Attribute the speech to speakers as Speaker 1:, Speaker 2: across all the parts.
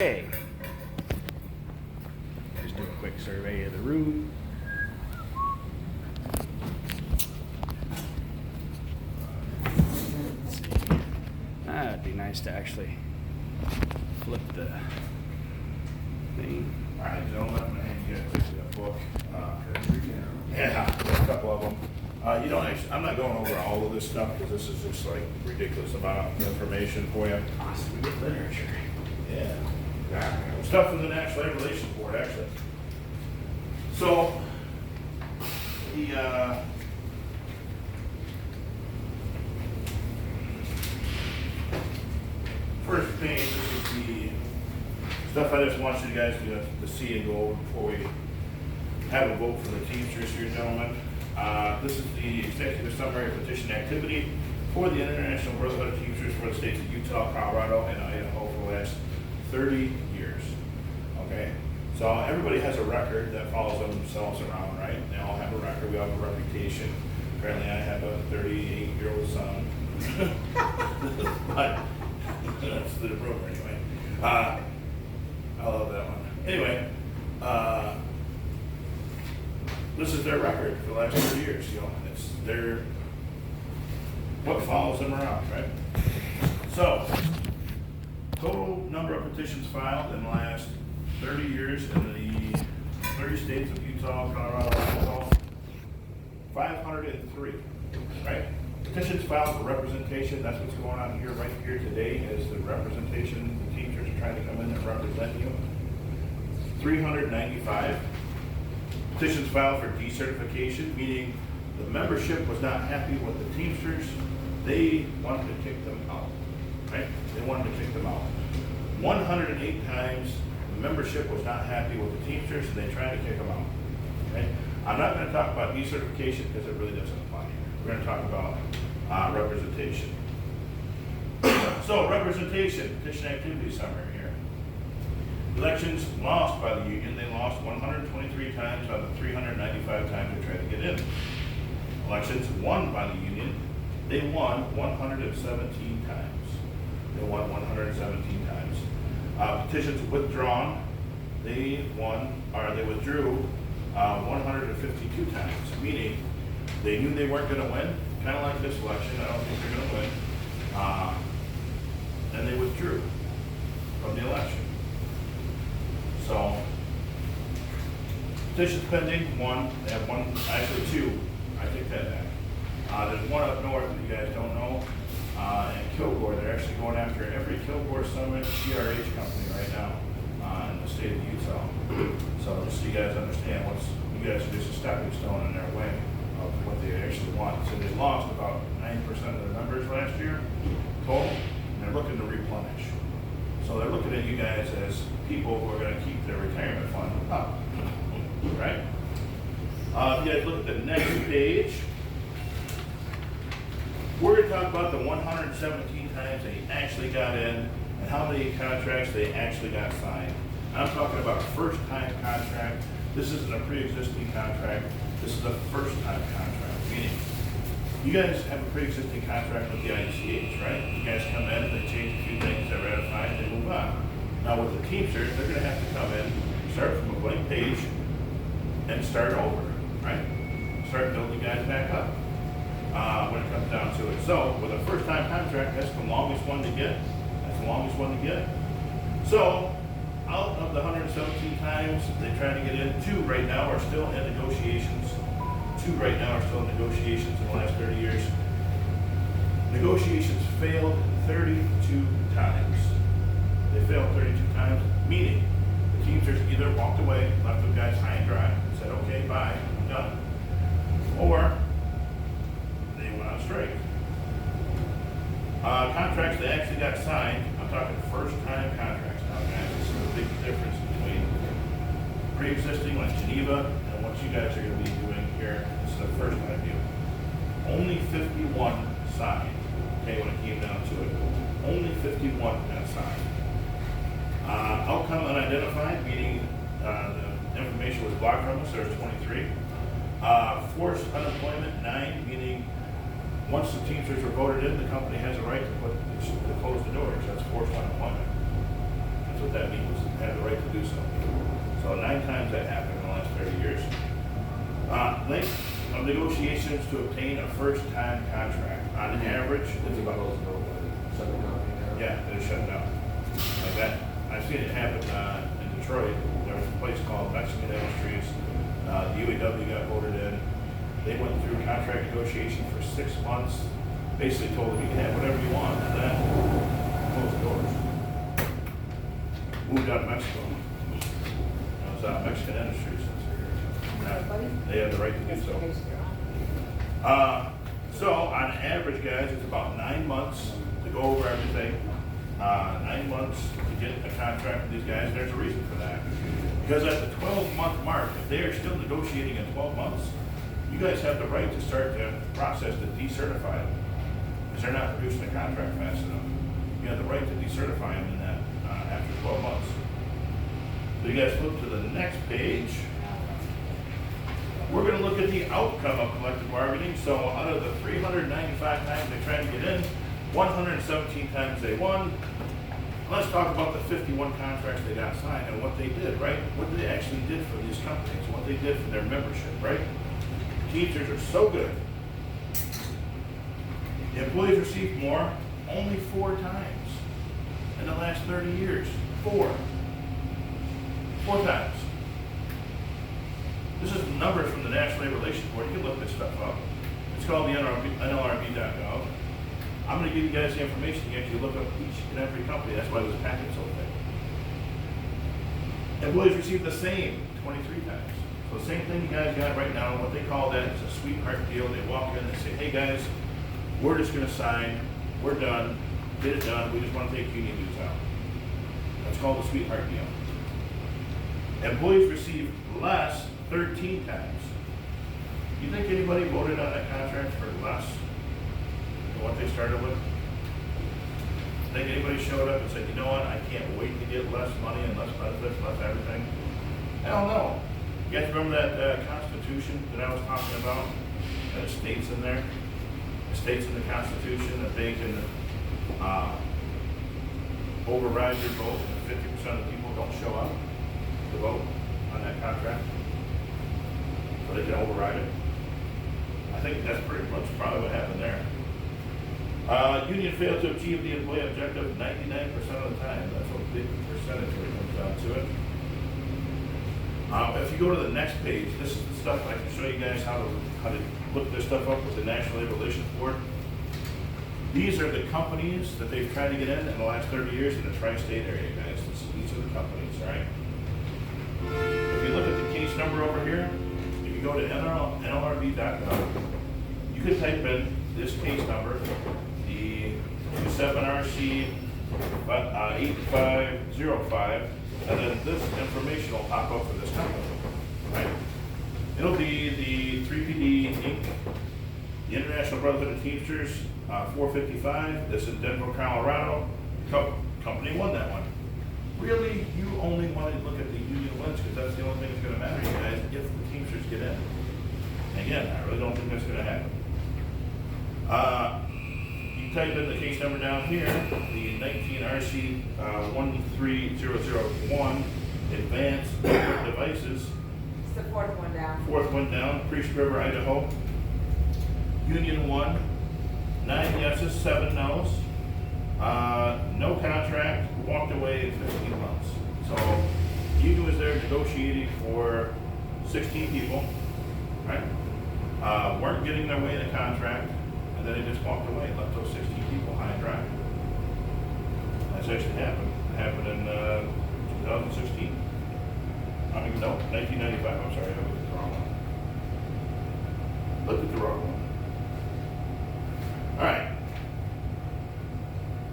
Speaker 1: Okay. Just do a quick survey of the room. Let's see. It'd be nice to actually flip the thing.
Speaker 2: All right, gentlemen, I'm gonna hand you a book. Yeah, a couple of them. You don't actually, I'm not going over all of this stuff because this is just like ridiculous amount of information for you.
Speaker 1: Awesome, good literature.
Speaker 2: Yeah. Stuff from the National Labor Relations Board, actually. So, the, first page, this is the stuff I just want you guys to see and go over before we have a vote for the Teamsters here, gentlemen. This is the executive summary of petition activity for the International Brotherhood of Teamsters for the states of Utah, Colorado, and Idaho for the last 30 years. Okay? So everybody has a record that follows themselves around, right? They all have a record. We all have a reputation. Apparently I have a 38-year-old son. But that's the rumor anyway. I love that one. Anyway, this is their record for the last 30 years. You know, it's their what follows them around, right? So, total number of petitions filed in the last 30 years in the 30 states of Utah, Colorado, Idaho, 503, right? Petitions filed for representation, that's what's going on here, right here today, is the representation, the teachers are trying to come in and represent you. 395. Petitions filed for decertification, meaning the membership was not happy with the Teamsters, they wanted to kick them out, right? They wanted to kick them out. 108 times the membership was not happy with the Teamsters and they tried to kick them out, okay? I'm not going to talk about decertification because it really doesn't apply here. We're going to talk about representation. So, representation, petition activity summary here. Elections lost by the union, they lost 123 times out of the 395 times they tried to get in. Elections won by the union, they won 117 times. They won 117 times. Petitions withdrawn, they withdrew 152 times, meaning they knew they weren't going to win, kind of like this election, I don't think they're going to win, and they withdrew from the election. So, petitions pending, one, they have one, actually two, I take that back. There's one up north that you guys don't know, in Kilgore. They're actually going after every Kilgore Summit CRH company right now in the state of Utah. So just so you guys understand, you guys are just a stepping stone in their way of what they actually want. So they lost about 9% of their members last year total, and they're looking to replenish. So they're looking at you guys as people who are going to keep their retirement fund up, right? If you guys look at the next page, we're going to talk about the 117 times they actually got in and how many contracts they actually got signed. I'm talking about a first-time contract. This isn't a pre-existing contract. This is a first-time contract, meaning you guys have a pre-existing contract with the IUCH, right? You guys come in, they change a few things, they ratify, and they move on. Now with the Teamsters, they're going to have to come in, start from a blank page, and start over, right? Start building guys back up when it comes down to it. So with a first-time contract, that's the longest one to get. That's the longest one to get. So out of the 117 times they try to get in, two right now are still in negotiations. Two right now are still in negotiations in the last 30 years. Negotiations failed 32 times. They failed 32 times, meaning the Teamsters either walked away, left the guys high and dry, and said, okay, bye, I'm done. Or they went on strike. Contracts they actually got signed, I'm talking first-time contracts now, guys. This is a big difference between pre-existing like Geneva and what you guys are going to be doing here. This is the first time deal. Only 51 signed, okay, when it came down to it. Only 51 got signed. Outcome unidentified, meaning the information was blocked from us, there's 23. Forced unemployment, 9, meaning once the Teamsters are voted in, the company has a right to close the doors. That's forced unemployment. That's what that means, they have the right to do so. So 9 times that happened in the last 30 years. Length of negotiations to obtain a first-time contract. On average, it's about... Yeah, they're shut down. Like that. I've seen it happen in Detroit. There was a place called Mexican Industries. The UAW got voted in. They went through contract negotiation for 6 months. Basically told them you can have whatever you want, and then closed the doors. Moved out of Mexico. It was Mexican Industries. They have the right to do so. So on average, guys, it's about 9 months to go over everything. 9 months to get a contract with these guys. There's a reason for that. Because at the 12-month mark, if they are still negotiating in 12 months, you guys have the right to start the process to decertify them. Because they're not producing a contract fast enough. You have the right to decertify them in that after 12 months. So you guys flip to the next page. We're going to look at the outcome of collective bargaining. So out of the 395 times they tried to get in, 117 times they won. Let's talk about the 51 contracts they got signed and what they did, right? What they actually did for these companies, what they did for their membership, right? Teachers are so good. The employees received more only 4 times in the last 30 years. 4 times. This is numbers from the National Labor Relations Board. You can look this stuff up. It's called the NLRB.gov. I'm going to give you guys the information. You actually look up each and every company. That's why this packet's so thick. Employees received the same 23 times. So the same thing you guys got right now. What they call that is a sweetheart deal. They walk in and they say, hey guys, we're just going to sign. We're done. Get it done. We just want to take union dues out. That's called a sweetheart deal. Employees received less 13 times. You think anybody voted on that contract for less than what they started with? Think anybody showed up and said, you know what, I can't wait to get less money and less benefits, less everything? Hell no. You guys remember that Constitution that I was talking about? That it states in there? It states in the Constitution that they can override your vote if 50% of the people don't show up to vote on that contract. So they can override it. I think that's pretty much probably what happened there. Union failed to achieve the employee objective 99% of the time. That's a big percentage when it comes down to it. If you go to the next page, this is the stuff I can show you guys how to look this stuff up with the National Labor Relations Board. These are the companies that they've tried to get in the last 30 years in the tri-state area, guys. These are the companies, all right? If you look at the case number over here, if you go to NLRB.gov, you can type in this case number, the 27RC 8505, and then this information will pop up for this company, right? It'll be the 3PD Inc., the International Brotherhood of Teamsters, 455. This is Denver, Colorado. Company won that one. Really, you only want to look at the union wins because that's the only thing that's going to matter, you guys, if the Teamsters get in. Again, I really don't think that's going to happen. You type in the case number down here, the 19RC 13001, Advanced Network Devices.
Speaker 3: It's the 4th one down.
Speaker 2: 4th one down, Priest River, Idaho. Union 1, 9 yeses, 7 no's. No contract, walked away in 15 months. So, Union was there negotiating for 16 people, right? Weren't getting their way in the contract, and then they just walked away and left those 16 people high and dry. That's actually happened. It happened in 2016. I mean, no, 1995. I'm sorry, I looked at the wrong one. Looked at the wrong one. All right.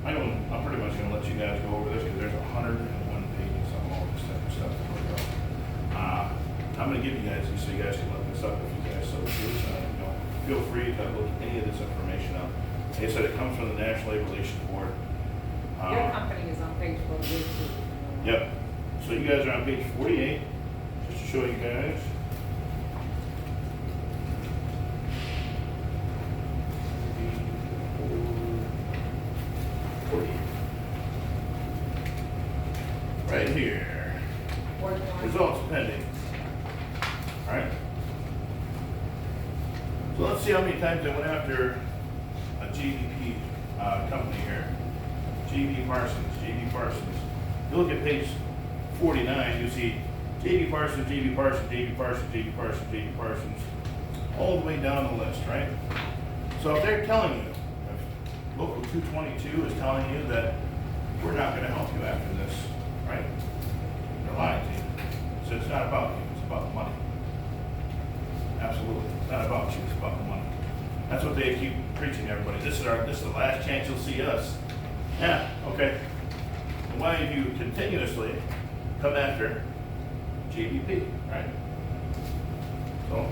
Speaker 2: I'm pretty much going to let you guys go over this because there's 101 pages of all this type of stuff to look up. I'm going to give you guys these so you guys can look this up if you guys so choose. Feel free to look any of this information up. Like I said, it comes from the National Labor Relations Board.
Speaker 3: Your company is on page 48 too.
Speaker 2: Yep. So you guys are on page 48, just to show you guys.
Speaker 3: fourth one.
Speaker 2: Results pending. Alright? So let's see how many times I went after a JVP company here. JV Parsons. You look at page 49, you see JV Parsons, JV Parsons, JV Parsons, JV Parsons, JV Parsons, all the way down the list, right? So if they're telling you, if Local 222 is telling you that we're not going to help you after this, right? They're lying to you. So it's not about you, it's about the money. Absolutely. It's not about you, it's about the money. That's what they keep preaching to everybody. This is the last chance you'll see us. Yeah, okay. And why have you continuously come after JVP, right? So,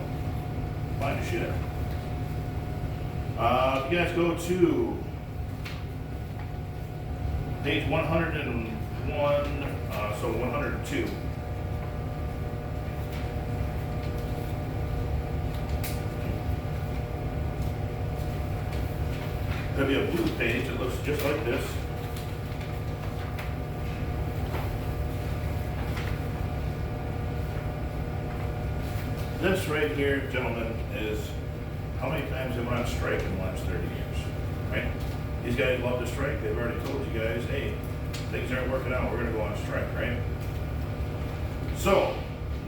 Speaker 2: find your shit. You guys go to page 101, so 102. There'll be a blue page that looks just like this. This right here, gentlemen, is how many times they went on strike in the last 30 years, right? These guys love to strike. They've already told you guys, hey, things aren't working out, we're gonna go on strike, right? So,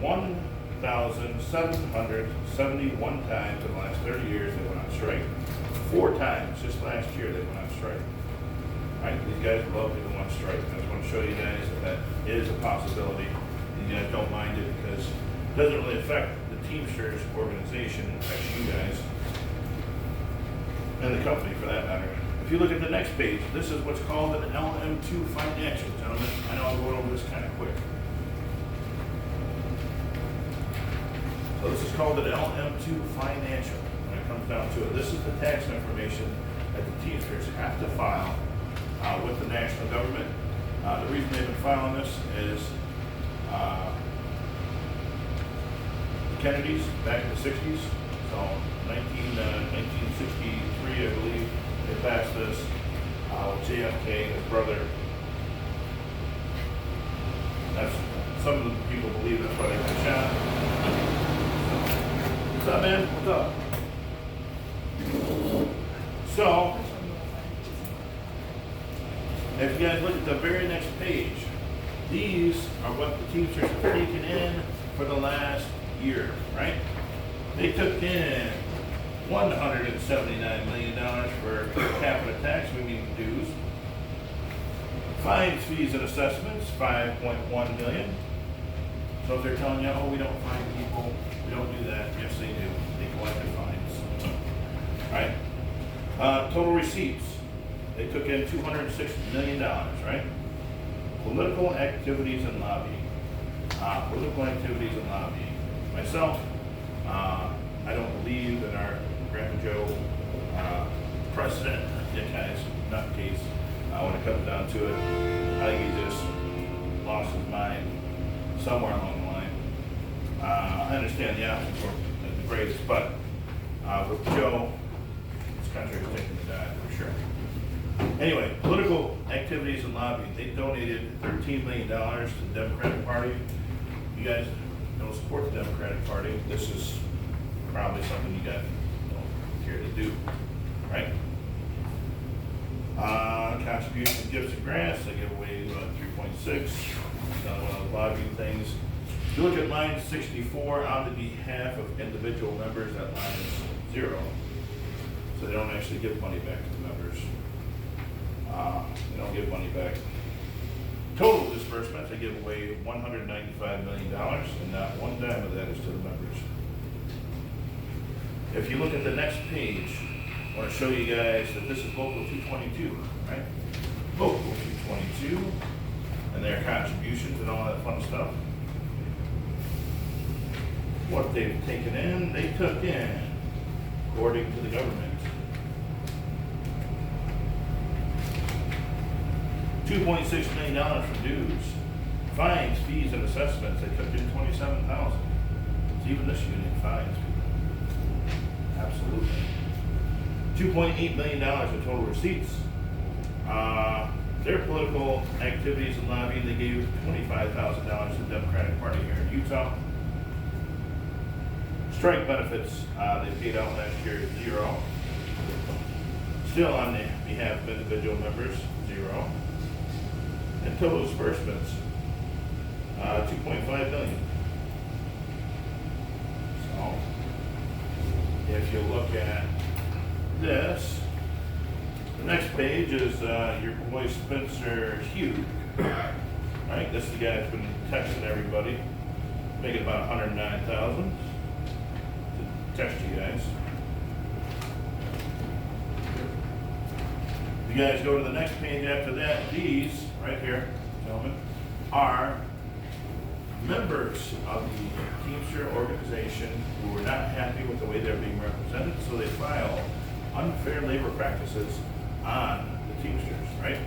Speaker 2: 1,771 times in the last 30 years they went on strike. 4 times just last year they went on strike. Right? These guys love to go on strike. I just want to show you guys that is a possibility. These guys don't mind it because it doesn't really affect the Teamsters organization. It affects you guys and the company for that matter. If you look at the next page, this is what's called an LM2 financial, gentlemen. I know I'm going over this kind of quick. So this is called an LM2 financial. When it comes down to it, this is the tax information that the Teamsters have to file with the national government. The reason they've been filing this is the Kennedys back in the 60s. So 1963, I believe, they passed this with JFK and his brother. That's some of the people believe that's why they got shot. What's up, man? What's up? So, if you guys look at the very next page, these are what the Teamsters have taken in for the last year, right? They took in $179 million for capita tax, meaning dues. Fines, fees, and assessments, $5.1 million. So if they're telling you, oh, we don't fine people, we don't do that, yes they do. They collect their fines. Right? Total receipts, they took in $206 million, right? Political activities and lobbying. Myself, I don't believe in our Grandpa Joe president, yeah guys, not the case. When it comes down to it, I think he just lost his mind somewhere along the line. I understand the options weren't the greatest, but with Joe, this country is taking the dive for sure. Anyway, political activities and lobbying. They donated $13 million to the Democratic Party. You guys don't support the Democratic Party. This is probably something you guys don't care to do, right? Contributions, gifts, and grants. They give away 3.6. Another one of the lobbying things. If you look at line 64, on the behalf of individual members, that line is 0. So they don't actually give money back to the members. They don't give money back. Total disbursements, they give away $195 million, and not one dime of that is to the members. If you look at the next page, I want to show you guys that this is Local 222, right? Local 222, and their contributions and all that fun stuff. What they've taken in, they took in, according to the government, $2.6 million for dues, fines, fees, and assessments. They took in $27,000. It's even this union fines people. Absolutely. $2.8 million in total receipts. their political activities and lobbying, they gave $25,000 to the Democratic Party here in Utah. Strike benefits, they paid out last year, 0. Still on the behalf of individual members, 0. And total disbursements, $2.5 million. So, if you look at this, the next page is your boy Spencer Hugh. Right, this is the guy that's been texting everybody, making about $109,000 to text you guys. You guys go to the next page after that. These right here, gentlemen, are members of the Teamster organization who were not happy with the way they're being represented, so they filed unfair labor practices on the Teamsters, right?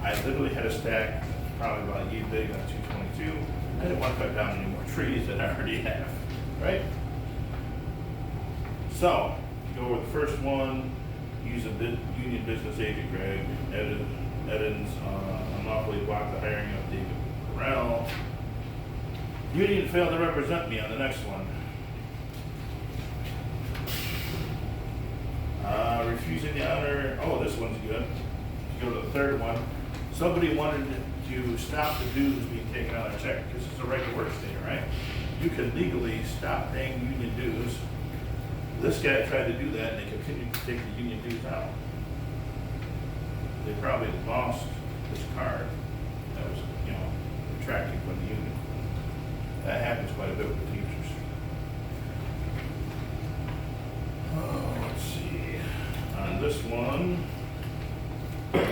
Speaker 2: I literally had a stack, probably about yay big on 222. I didn't want to cut down any more trees than I already have, right? So, go over the first one, use a union business agent, Greg Edens, unlawfully blocked the hiring of David Corral. Union failed to represent me on the next one. Refusing the honor, oh, this one's good. Go to the third one. Somebody wanted to stop the dues being taken out of check, because it's a right to work state, right? You can legally stop paying union dues. This guy tried to do that, and they continued to take the union dues out. They probably lost this card that was, retracted from the union. That happens quite a bit with the Teamsters. Oh, let's see. On this one, it's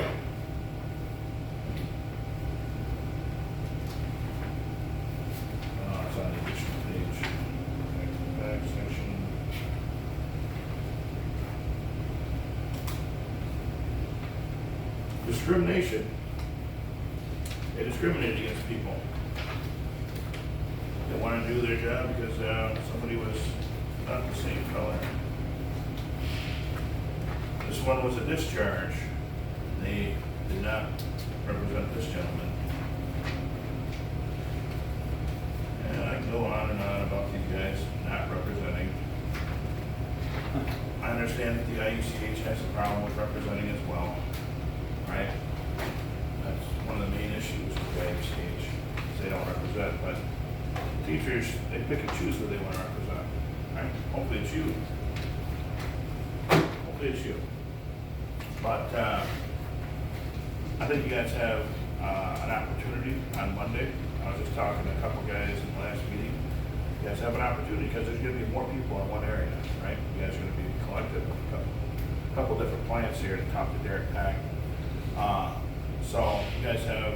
Speaker 2: on the additional page. Back section. Discrimination. They discriminate against people. They want to do their job because somebody was not the same color. This one was a discharge. They did not represent this gentleman. And I can go on and on about these guys not representing. I understand that the IUCH has a problem with representing as well, right? That's one of the main issues with the IUCH. They don't represent, but teachers, they pick and choose who they want to represent, right? Hopefully it's you. Hopefully it's you. But I think you guys have an opportunity on Monday. I was just talking to a couple guys in the last meeting. You guys have an opportunity because there's going to be more people in one area, right? You guys are going to be collective with a couple different plants here to talk to Derek Pack. So you guys have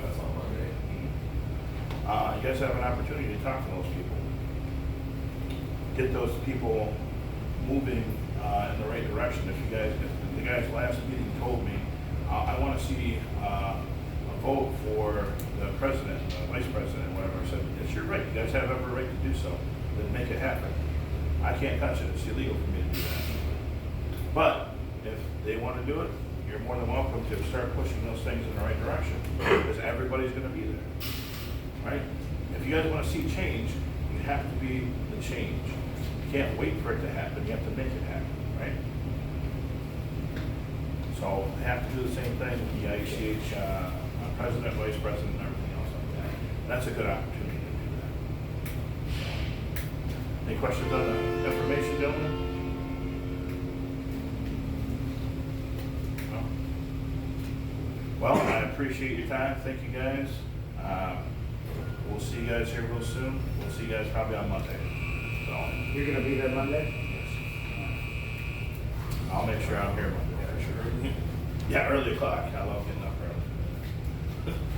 Speaker 2: you guys have an opportunity to talk to those people. Get those people moving in the right direction. If the guys last meeting told me, I want to see a vote for the president, the vice president, whatever. I said, it's your right. You guys have every right to do so. Then make it happen. I can't touch it. It's illegal for me to do that. But if they want to do it, you're more than welcome to start pushing those things in the right direction, because everybody's going to be there, right? If you guys want to see change, you have to be the change. You can't wait for it to happen. You have to make it happen, right? So they have to do the same thing with the IUCH president, vice president, and everything else like that. That's a good opportunity to do that. Any questions on the information, gentlemen? Well, I appreciate your time. Thank you, guys. We'll see you guys here real soon. We'll see you guys probably on Monday. So,
Speaker 4: You're gonna be there Monday?
Speaker 2: yes. I'll make sure I'm here Monday. For sure. Yeah, early o'clock. I love getting up early.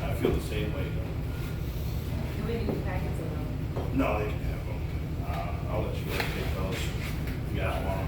Speaker 2: I feel the same way.
Speaker 3: Do we need packets of them?
Speaker 2: No, they can have them. I'll let you guys take those. You guys want them.